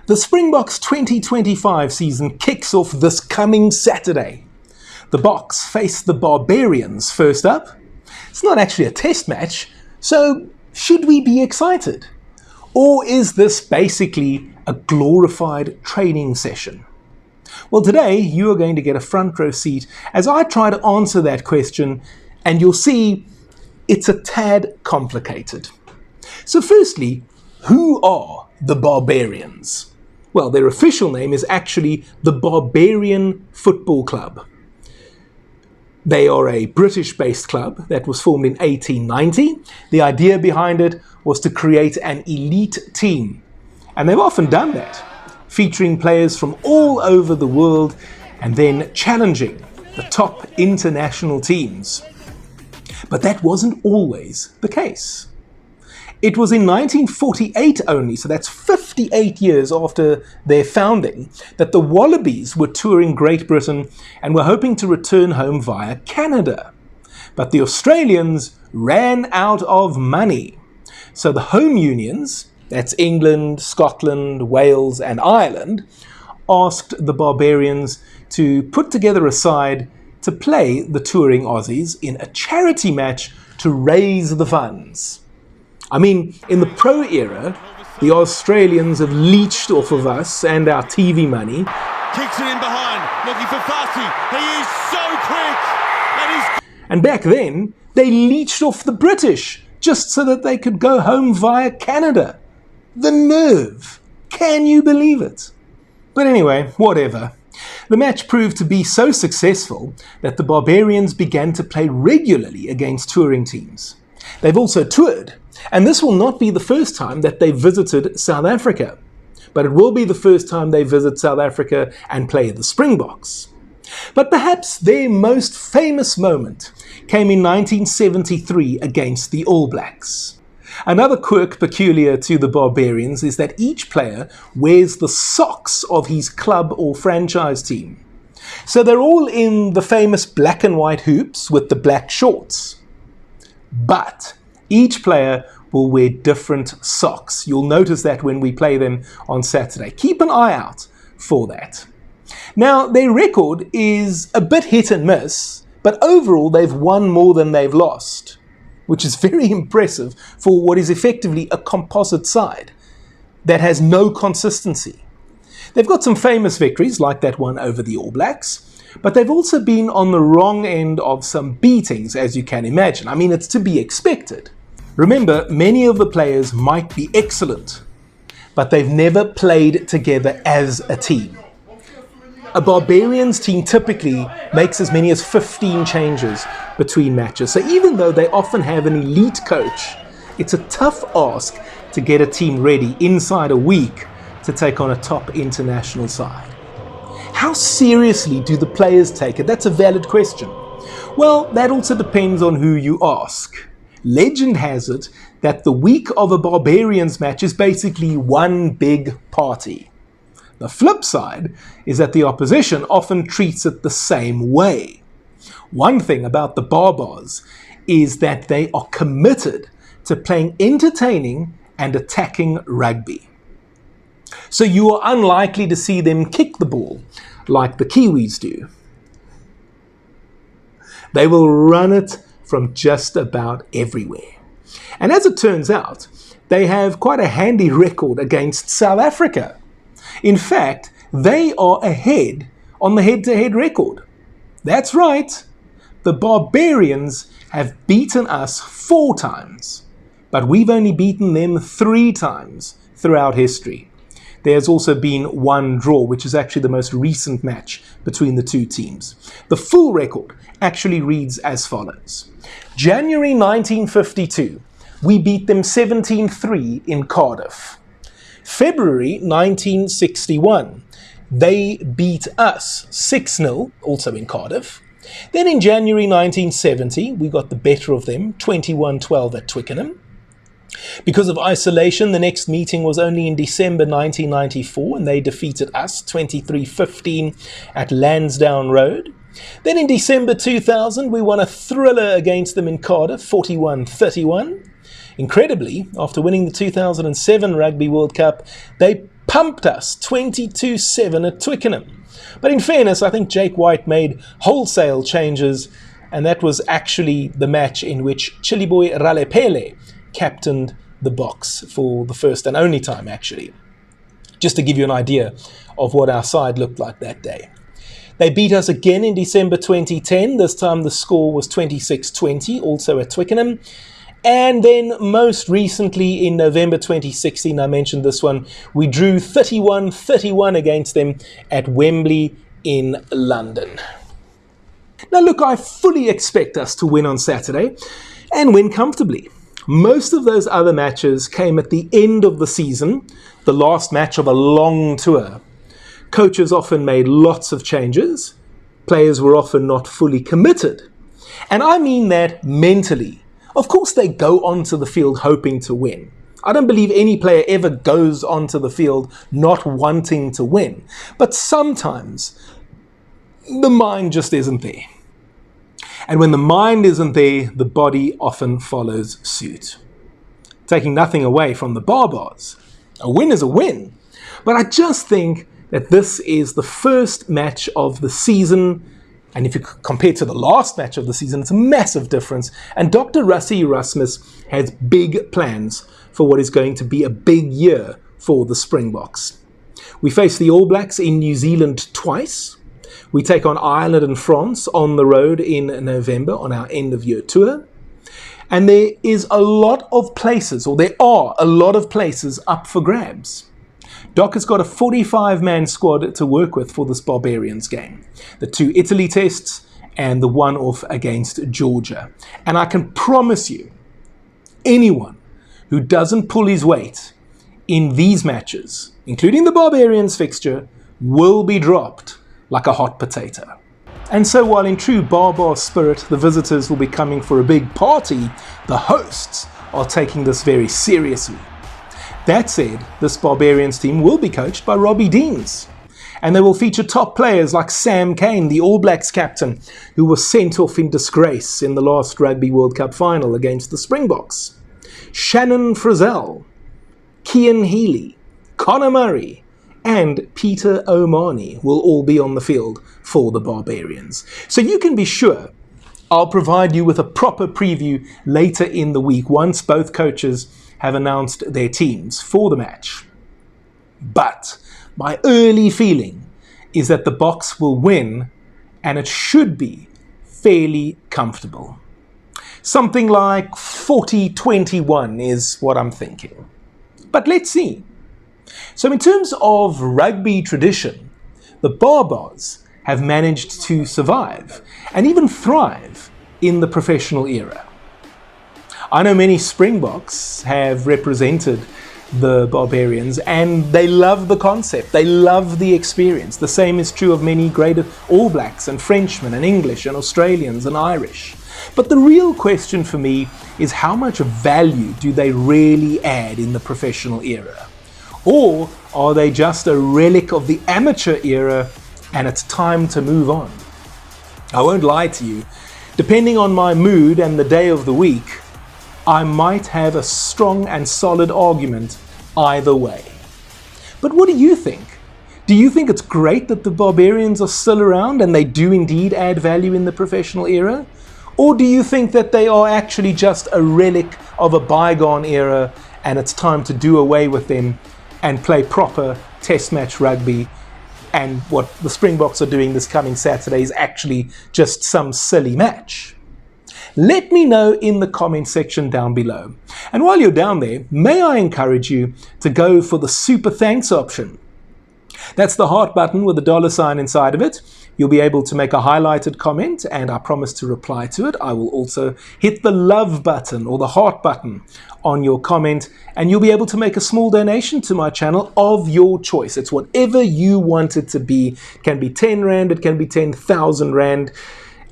The Springboks 2025 season kicks off this coming Saturday. The Boks face the Barbarians first up. It's not actually a test match, so should we be excited? Or is this basically a glorified training session? Well, today you are going to get a front row seat as I try to answer that question, and you'll see it's a tad complicated. So firstly, who are the Barbarians? Well, their official name is actually the Barbarian Football Club. They are a British-based club that was formed in 1890. The idea behind it was to create an elite team. And they've often done that, featuring players from all over the world and then challenging the top international teams. But that wasn't always the case. It was in 1948 only, so that's 58 years after their founding, that the Wallabies were touring Great Britain and were hoping to return home via Canada. But the Australians ran out of money. So the home unions, that's England, Scotland, Wales and Ireland, asked the Barbarians to put together a side to play the touring Aussies in a charity match to raise the funds. I mean, in the pro era, the Australians have leached off of us and our TV money. Kicks it in behind, looking for Fassi. He is so quick. And back then, they leached off the British just so that they could go home via Canada. The nerve! Can you believe it? But anyway, whatever. The match proved to be so successful that the Barbarians began to play regularly against touring teams. They've also toured, and this will not be the first time that they visited South Africa, but it will be the first time they visit South Africa and play the Springboks. But perhaps their most famous moment came in 1973 against the All Blacks. Another quirk peculiar to the Barbarians is that each player wears the socks of his club or franchise team. So they're all in the famous black and white hoops with the black shorts. But each player will wear different socks. You'll notice that when we play them on Saturday. Keep an eye out for that. Now, their record is a bit hit and miss, but overall they've won more than they've lost, which is very impressive for what is effectively a composite side that has no consistency. They've got some famous victories, like that one over the All Blacks, but they've also been on the wrong end of some beatings, as you can imagine. I mean, it's to be expected. Remember, many of the players might be excellent, but they've never played together as a team. A Barbarians team typically makes as many as 15 changes between matches. So even though they often have an elite coach, it's a tough ask to get a team ready inside a week to take on a top international side. How seriously do the players take it? That's a valid question. Well, that also depends on who you ask. Legend has it that the week of a Barbarians match is basically one big party. The flip side is that the opposition often treats it the same way. One thing about the BaaBaas is that they are committed to playing entertaining and attacking rugby. So you are unlikely to see them kick the ball like the Kiwis do. They will run it from just about everywhere. And as it turns out, they have quite a handy record against South Africa. In fact, they are ahead on the head-to-head record. That's right. The Barbarians have beaten us 4 times, but we've only beaten them 3 times throughout history. There's also been 1 draw, which is actually the most recent match between the 2 teams. The full record actually reads as follows. January 1952, we beat them 17-3 in Cardiff. February 1961, they beat us 6-0, also in Cardiff. Then in January 1970, we got the better of them, 21-12 at Twickenham. Because of isolation, the next meeting was only in December 1994, and they defeated us 23-15 at Lansdowne Road. Then in December 2000, we won a thriller against them in Cardiff, 41-31. Incredibly, after winning the 2007 Rugby World Cup, they pumped us 22-7 at Twickenham. But in fairness, I think Jake White made wholesale changes, and that was actually the match in which Chiliboy Ralepele captained the Boks for the first and only time, actually. Just to give you an idea of what our side looked like that day. They beat us again in December 2010. This time the score was 26-20, also at Twickenham. And then most recently in November 2016, I mentioned this one, we drew 31-31 against them at Wembley in London. Now look, I fully expect us to win on Saturday and win comfortably. Most of those other matches came at the end of the season, the last match of a long tour. Coaches often made lots of changes. Players were often not fully committed. And I mean that mentally. Of course they go onto the field hoping to win. I don't believe any player ever goes onto the field not wanting to win. But sometimes the mind just isn't there. And when the mind isn't there, the body often follows suit. Taking nothing away from the BaaBaas. A win is a win. But I just think that this is the first match of the season, and if you compare to the last match of the season, it's a massive difference. And Dr. Rassie Erasmus has big plans for what is going to be a big year for the Springboks. We face the All Blacks in New Zealand twice. We take on Ireland and France on the road in November on our end-of-year tour. And there is a lot of places, or there are a lot of places up for grabs. Doc has got a 45-man squad to work with for this Barbarians game. The 2 Italy tests and the one-off against Georgia. And I can promise you, anyone who doesn't pull his weight in these matches, including the Barbarians fixture, will be dropped like a hot potato. And so while in true BaaBaas spirit, the visitors will be coming for a big party, the hosts are taking this very seriously. That said, this Barbarians team will be coached by Robbie Deans, and they will feature top players like Sam Cane, the All Blacks captain, who was sent off in disgrace in the last Rugby World Cup final against the Springboks. Shannon Frizzell, Cian Healy, Conor Murray, and Peter O'Mahony will all be on the field for the Barbarians. So you can be sure I'll provide you with a proper preview later in the week once both coaches have announced their teams for the match. But my early feeling is that the Boks will win, and it should be fairly comfortable. Something like 40-21 is what I'm thinking. But let's see. So in terms of rugby tradition, the BaaBaas have managed to survive and even thrive in the professional era. I know many Springboks have represented the Barbarians and they love the concept, they love the experience. The same is true of many great All Blacks and Frenchmen and English and Australians and Irish. But the real question for me is how much value do they really add in the professional era? Or are they just a relic of the amateur era and it's time to move on? I won't lie to you, depending on my mood and the day of the week, I might have a strong and solid argument either way. But what do you think? Do you think it's great that the Barbarians are still around and they do indeed add value in the professional era? Or do you think that they are actually just a relic of a bygone era and it's time to do away with them and play proper test match rugby, and what the Springboks are doing this coming Saturday is actually just some silly match? Let me know in the comment section down below. And while you're down there, may I encourage you to go for the super thanks option. That's the heart button with a $sign inside of it. You'll be able to make a highlighted comment and I promise to reply to it. I will also hit the love button or the heart button on your comment and you'll be able to make a small donation to my channel of your choice. It's whatever you want it to be. It can be 10 Rand, it can be 10,000 Rand.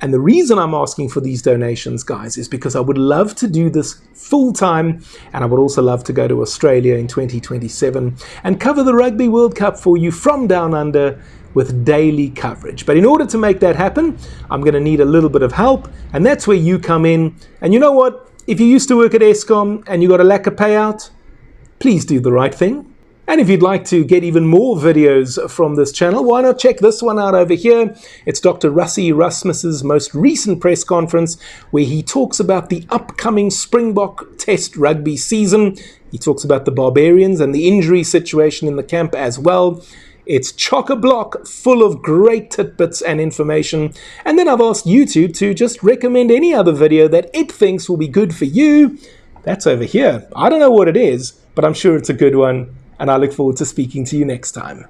And the reason I'm asking for these donations, guys, is because I would love to do this full time, and I would also love to go to Australia in 2027 and cover the Rugby World Cup for you from down under with daily coverage. But in order to make that happen, I'm going to need a little bit of help, and that's where you come in. And you know what? If you used to work at Eskom and you got a lack of payout, please do the right thing. And if you'd like to get even more videos from this channel, why not check this one out over here? It's Dr. Rassie Rasmus's most recent press conference where he talks about the upcoming Springbok Test rugby season. He talks about the Barbarians and the injury situation in the camp as well. It's chock-a-block full of great tidbits and information. And then I've asked YouTube to just recommend any other video that it thinks will be good for you. That's over here. I don't know what it is, but I'm sure it's a good one. And I look forward to speaking to you next time.